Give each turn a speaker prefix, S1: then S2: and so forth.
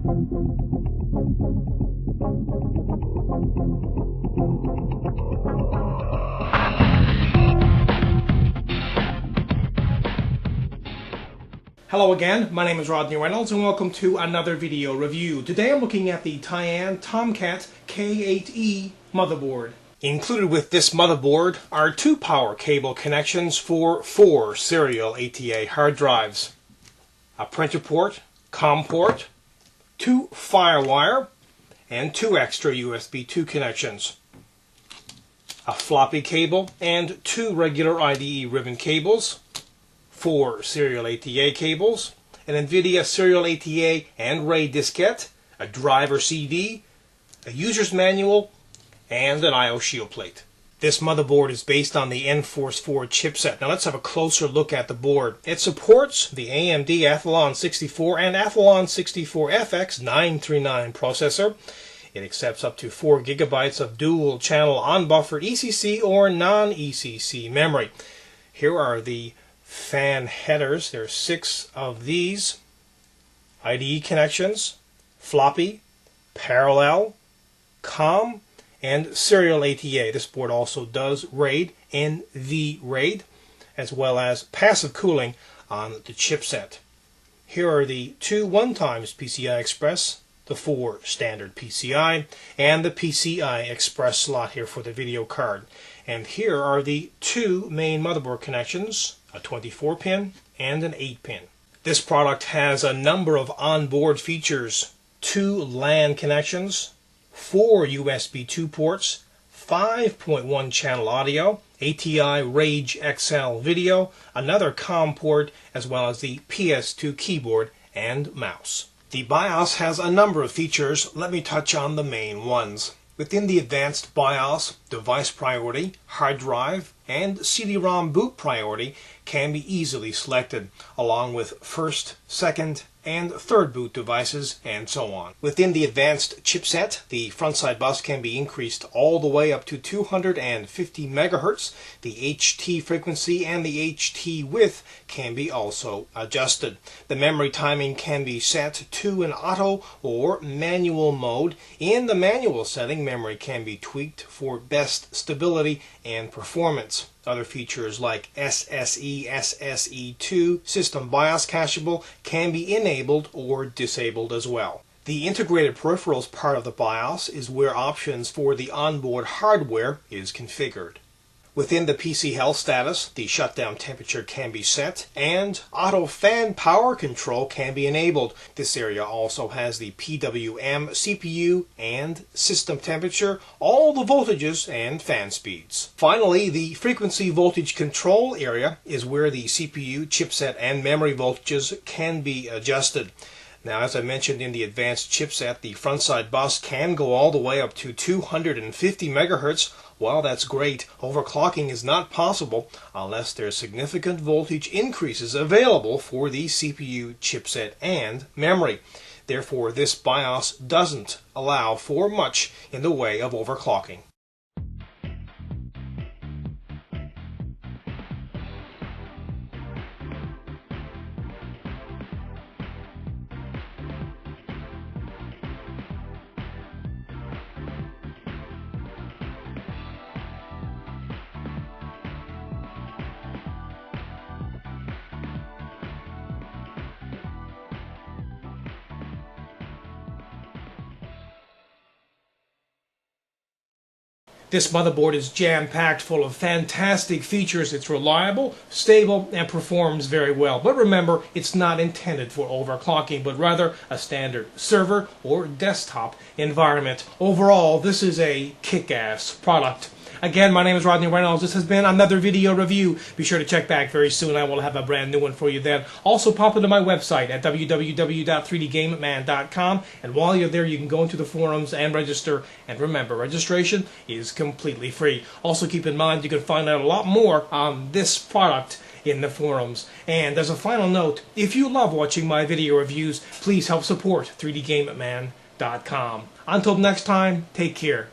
S1: Hello again, my name is Rodney Reynolds and welcome to another video review. Today I'm looking at the Tyan Tomcat K8E motherboard. Included with this motherboard are two power cable connections for 4 serial ATA hard drives, a printer port, COM port, 2 FireWire, and 2 extra USB 2 connections, a floppy cable and 2 regular IDE ribbon cables, 4 serial ATA cables, an NVIDIA serial ATA and RAID diskette, a driver CD, a user's manual, and an I/O shield plate. This motherboard is based on the N-Force 4 chipset. Now let's have a closer look at the board. It supports the AMD Athlon 64 and Athlon 64FX 939 processor. It accepts up to 4 GB of dual channel on-buffer ECC or non-ECC memory. Here are the fan headers. There are 6 of these. IDE connections, floppy, parallel, COM, and serial ATA. This board also does RAID and V-RAID, as well as passive cooling on the chipset. Here are the 2 1x PCI Express, the 4 standard PCI, and the PCI Express slot here for the video card. And here are the 2 main motherboard connections, a 24-pin and an 8-pin. This product has a number of onboard features: 2 LAN connections, 4 USB 2 ports, 5.1 channel audio, ATI Rage XL video, another COM port, as well as the PS2 keyboard and mouse. The BIOS has a number of features. Let me touch on the main ones. Within the advanced BIOS, device priority, hard drive, and CD-ROM boot priority can be easily selected, along with first, second, and third boot devices, and so on. Within the advanced chipset, the frontside bus can be increased all the way up to 250 MHz. The HT frequency and the HT width can be also adjusted. The memory timing can be set to an auto or manual mode. In the manual setting, memory can be tweaked for best stability and performance. Other features like SSE, SSE2, System BIOS Cacheable can be enabled or disabled as well. The integrated peripherals part of the BIOS is where options for the onboard hardware is configured. Within the PC health status, the shutdown temperature can be set and auto fan power control can be enabled. This area also has the PWM, CPU, and system temperature, all the voltages and fan speeds. Finally, the frequency voltage control area is where the CPU, chipset, and memory voltages can be adjusted. Now, as I mentioned in the advanced chipset, the frontside bus can go all the way up to 250 MHz. While that's great, overclocking is not possible unless there's significant voltage increases available for the CPU, chipset, and memory. Therefore, this BIOS doesn't allow for much in the way of overclocking. This motherboard is jam-packed full of fantastic features. It's reliable, stable, and performs very well. But remember, it's not intended for overclocking, but rather a standard server or desktop environment. Overall, this is a kick-ass product. Again, my name is Rodney Reynolds. This has been another video review. Be sure to check back very soon. I will have a brand new one for you then. Also, pop into my website at www.3dgameman.com. And while you're there, you can go into the forums and register. And remember, registration is completely free. Also, keep in mind, you can find out a lot more on this product in the forums. And as a final note, if you love watching my video reviews, please help support 3dgameman.com. Until next time, take care.